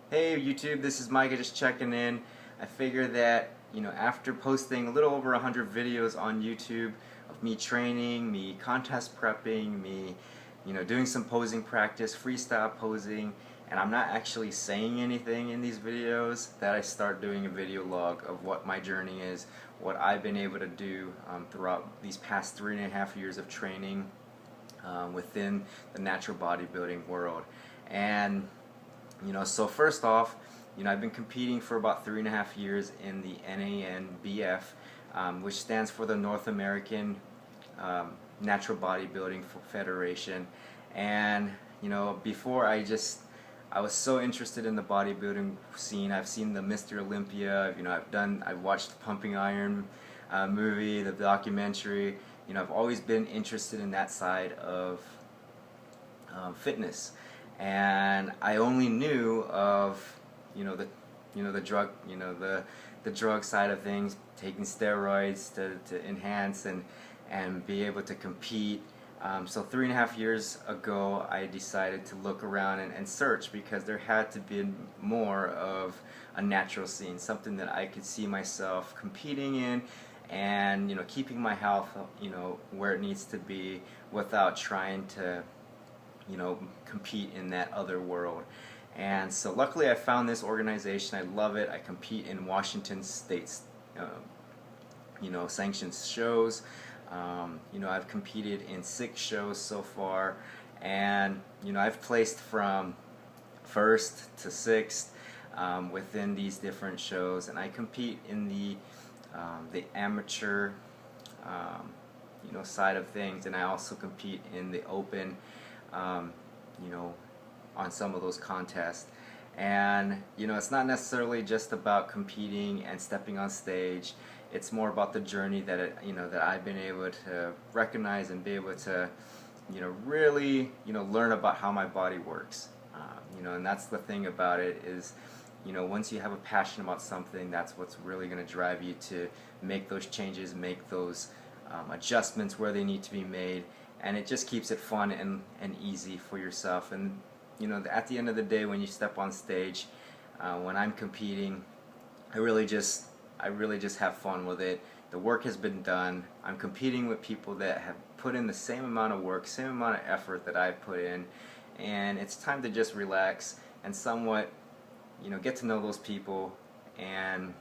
Hey YouTube, this is Micah just checking in. I figure that, after posting a little over 100 videos on YouTube of me training, me contest prepping, me, doing some posing practice, freestyle posing, and I'm not actually saying anything in these videos, that I start doing a video log of what my journey is, what I've been able to do throughout these past 3.5 years of training within the natural bodybuilding world. And so first off, I've been competing for about 3.5 years in the NANBF, which stands for the North American Natural Bodybuilding Federation. And before I was so interested in the bodybuilding scene. I've seen the Mr. Olympia. I've watched the Pumping Iron movie, the documentary. I've always been interested in that side of fitness, and I only knew of the drug the drug side of things, taking steroids to enhance and be able to compete. So 3.5 years ago, I decided to look around and search, because there had to be more of a natural scene, something that I could see myself competing in, and keeping my health where it needs to be without trying to compete in that other world. And so luckily I found this organization. I love it. I compete in Washington State's sanctioned shows. I've competed in 6 shows so far, and I've placed from 1st to 6th within these different shows, and I compete in the amateur side of things, and I also compete in the open, on some of those contests. And it's not necessarily just about competing and stepping on stage. It's more about the journey that that I've been able to recognize and be able to really learn about how my body works. And that's the thing about it is, once you have a passion about something, that's what's really going to drive you to make those changes, make those adjustments where they need to be made, and it just keeps it fun and easy for yourself. And at the end of the day, when you step on stage, when I'm competing, I really just have fun with it. The work has been done. I'm competing with people that have put in the same amount of work, same amount of effort that I've put in, and it's time to just relax and somewhat get to know those people and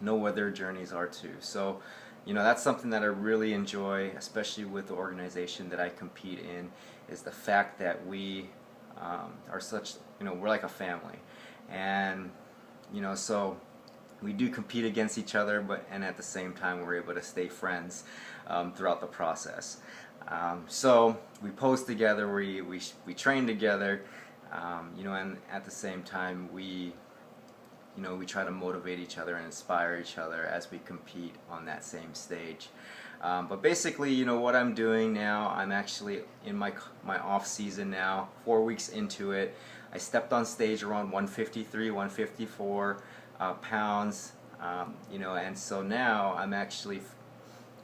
know where their journeys are too. So that's something that I really enjoy, especially with the organization that I compete in, is the fact that we are such, we're like a family. And so we do compete against each other, and at the same time we're able to stay friends throughout the process. So we post together, we train together, and at the same time we try to motivate each other and inspire each other as we compete on that same stage. But basically, what I'm doing now, I'm actually in my off season now, 4 weeks into it. I stepped on stage around 153, 154 pounds, and so now I'm actually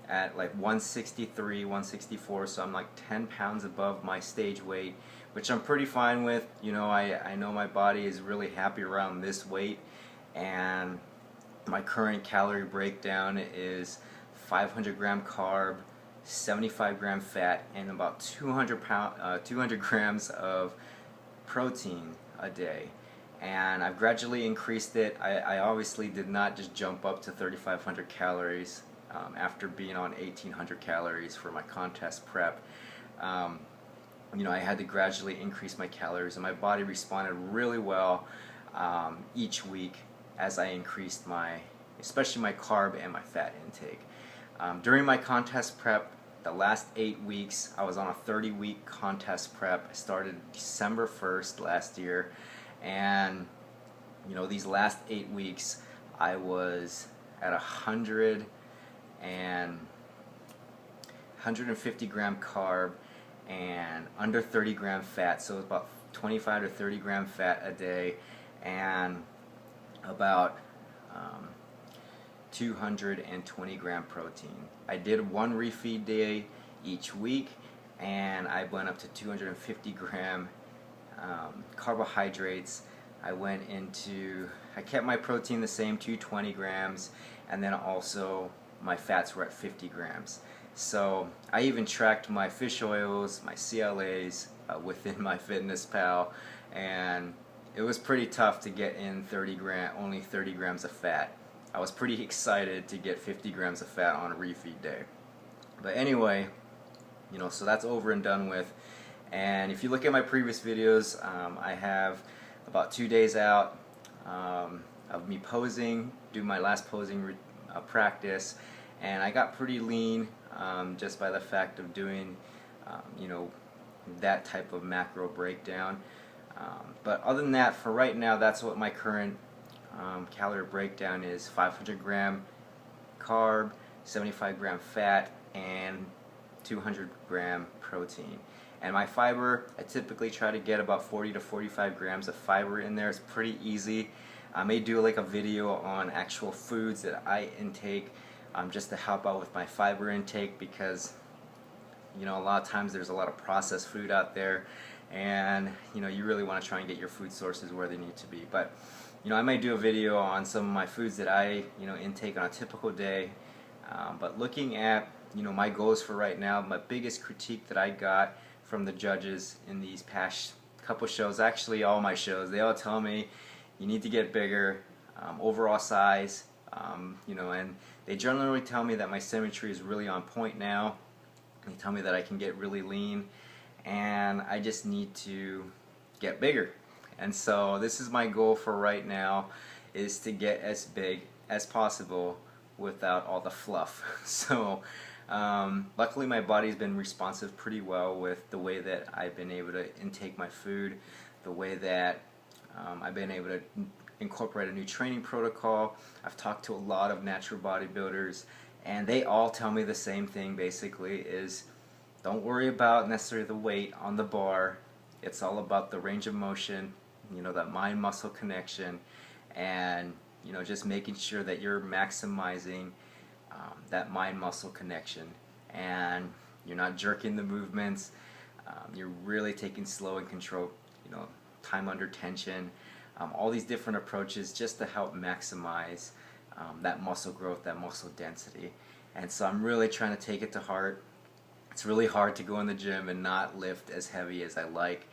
at like 163, 164, so I'm like 10 pounds above my stage weight, which I'm pretty fine with. I know my body is really happy around this weight, and my current calorie breakdown is 500 gram carb, 75 gram fat, and about 200 grams of protein a day. And I've gradually increased it. I obviously did not just jump up to 3,500 calories after being on 1,800 calories for my contest prep. I had to gradually increase my calories, and my body responded really well each week as I increased especially my carb and my fat intake. During my contest prep, the last 8 weeks, I was on a 30-week contest prep. I started December 1st last year, and these last 8 weeks I was at 150 gram carb and under 30 gram fat, so it's about 25 to 30 gram fat a day, and about 220 gram protein. I did 1 refeed day each week, and I went up to 250 gram carbohydrates. I kept my protein the same, 220 grams, and then also my fats were at 50 grams. So I even tracked my fish oils, my CLAs within my Fitness Pal, and it was pretty tough to get in only 30 grams of fat. I was pretty excited to get 50 grams of fat on a refeed day. But anyway, so that's over and done with. And if you look at my previous videos, I have about 2 days out of me posing, do my last posing practice, and I got pretty lean just by the fact of doing that type of macro breakdown. But other than that, for right now, that's what my current calorie breakdown is: 500 gram carb, 75 gram fat, and 200 gram protein. And my fiber, I typically try to get about 40 to 45 grams of fiber in there. It's pretty easy. I may do like a video on actual foods that I intake just to help out with my fiber intake, because a lot of times there's a lot of processed food out there, and you really want to try and get your food sources where they need to be. But I might do a video on some of my foods that I intake on a typical day. But looking at my goals for right now, my biggest critique that I got from the judges in these past couple shows, actually all my shows, they all tell me you need to get bigger, overall size, and they generally tell me that my symmetry is really on point now. They tell me that I can get really lean, and I just need to get bigger. And so this is my goal for right now, is to get as big as possible without all the fluff. So luckily my body's been responsive pretty well with the way that I've been able to intake my food, the way that I've been able to incorporate a new training protocol. I've talked to a lot of natural bodybuilders, and they all tell me the same thing basically, is don't worry about necessarily the weight on the bar. It's all about the range of motion, that mind-muscle connection, and just making sure that you're maximizing that mind-muscle connection, and you're not jerking the movements. You're really taking slow and control, time under tension, all these different approaches just to help maximize that muscle growth, that muscle density. And so I'm really trying to take it to heart. It's really hard to go in the gym and not lift as heavy as I like,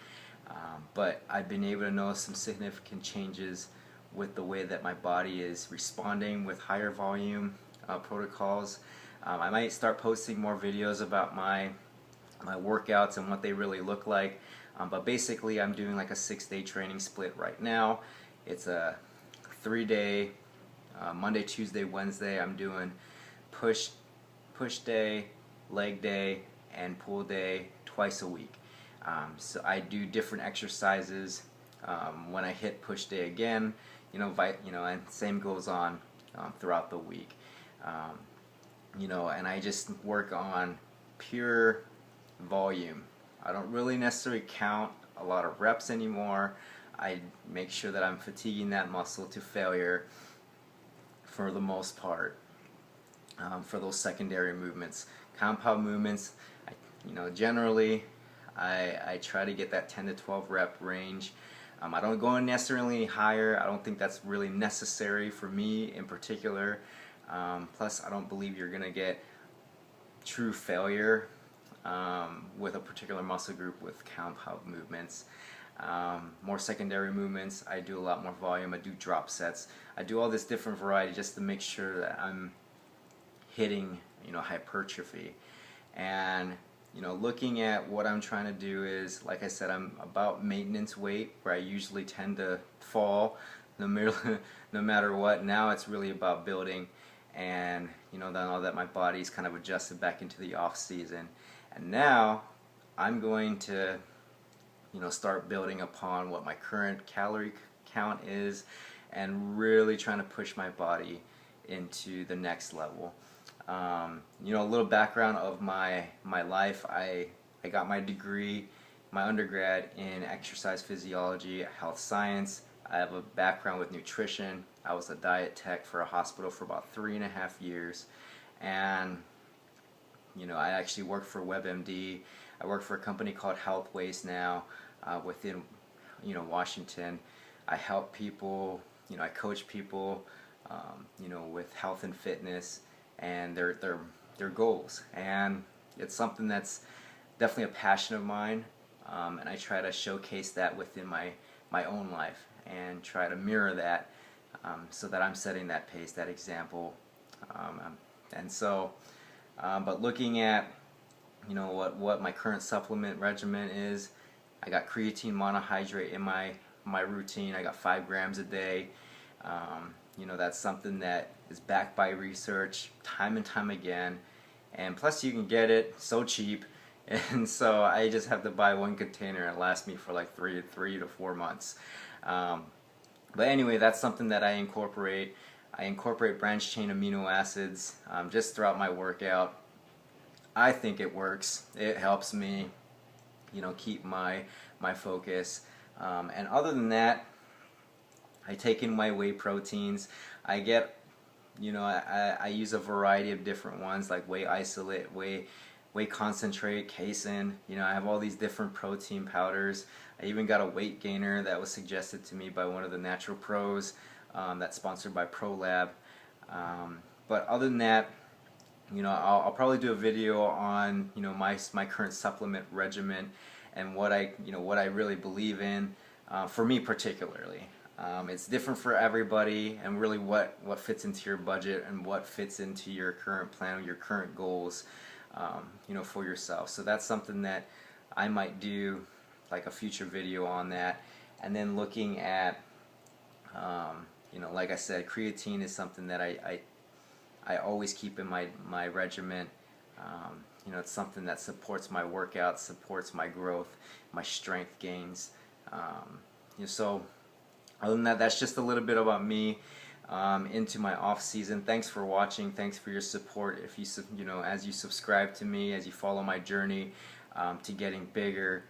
but I've been able to notice some significant changes with the way that my body is responding with higher volume protocols. I might start posting more videos about my workouts and what they really look like, but basically I'm doing like a 6-day training split right now. It's a 3-day, Monday, Tuesday, Wednesday. I'm doing push day, leg day, and pull day twice a week. So I do different exercises when I hit push day again, and same goes on throughout the week. And I just work on pure volume. I don't really necessarily count a lot of reps anymore. I make sure that I'm fatiguing that muscle to failure for the most part. For those secondary movements, compound movements, generally I try to get that 10 to 12 rep range. I don't go necessarily any higher. I don't think that's really necessary for me in particular. Plus, I don't believe you're going to get true failure with a particular muscle group with compound movements. More secondary movements, I do a lot more volume. I do drop sets. I do all this different variety just to make sure that I'm hitting hypertrophy. And looking at what I'm trying to do is, like I said, I'm about maintenance weight, where I usually tend to fall no matter what. Now it's really about building, and now that my body's kind of adjusted back into the off season, and now I'm going to start building upon what my current calorie count is, and really trying to push my body into the next level. A little background of my life. I got my degree, my undergrad, in exercise physiology, health science. I have a background with nutrition. I was a diet tech for a hospital for about 3.5 years, and I actually worked for WebMD. I work for a company called Health Waste now within Washington. I help people, I coach people, with health and fitness and their goals. And it's something that's definitely a passion of mine, and I try to showcase that within my own life and try to mirror that, so that I'm setting that pace, that example. And so, but looking at what my current supplement regimen is, I got creatine monohydrate in my routine. I got 5 grams a day. That's something that is backed by research time and time again, and plus you can get it so cheap. And so I just have to buy 1 container and it lasts me for like 3 to 4 months. But anyway, that's something that I incorporate. I incorporate branched chain amino acids just throughout my workout. I think it works. It helps me, keep my focus. And other than that, I take in my whey proteins. I get, I use a variety of different ones like whey isolate, whey concentrate, casein. I have all these different protein powders. I even got a weight gainer that was suggested to me by one of the natural pros, that's sponsored by ProLab. But other than that, I'll probably do a video on my current supplement regimen and what I really believe in, for me particularly. It's different for everybody, and really what fits into your budget and what fits into your current plan, your current goals, for yourself. So that's something that I might do like a future video on that. And then looking at, like I said, creatine is something that I always keep in my regimen. It's something that supports my workouts, supports my growth, my strength gains. So other than that, that's just a little bit about me into my off season. Thanks for watching. Thanks for your support. If you as you subscribe to me, as you follow my journey to getting bigger.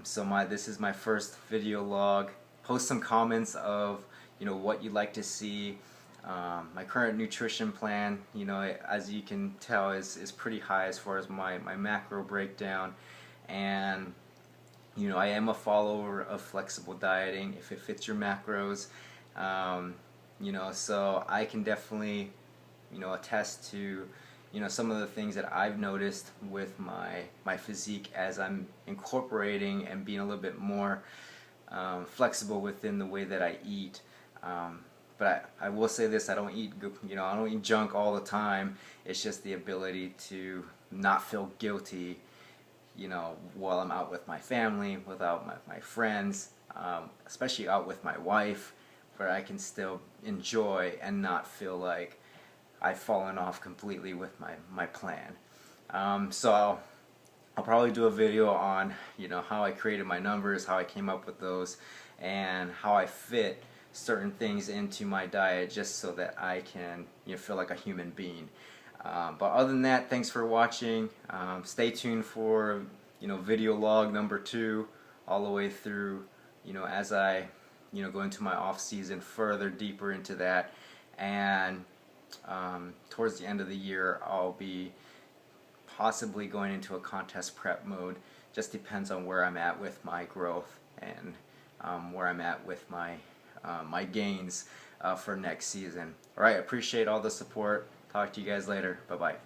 This is my first video log. Post some comments of what you'd like to see. My current nutrition plan, as you can tell, is pretty high as far as my macro breakdown. And I am a follower of flexible dieting if it fits your macros. So I can definitely attest to some of the things that I've noticed with my physique as I'm incorporating and being a little bit more flexible within the way that I eat. But I will say this: I don't eat junk all the time. It's just the ability to not feel guilty, while I'm out with my family, without my friends, especially out with my wife, where I can still enjoy and not feel like I've fallen off completely with my plan. So I'll probably do a video on how I created my numbers, how I came up with those, and how I fit certain things into my diet just so that I can feel like a human being. But other than that, thanks for watching. Stay tuned for video log number 2 all the way through as I go into my off season, further deeper into that. And towards the end of the year, I'll be possibly going into a contest prep mode. Just depends on where I'm at with my growth and where I'm at with my gains for next season. Alright, appreciate all the support. Talk to you guys later. Bye-bye.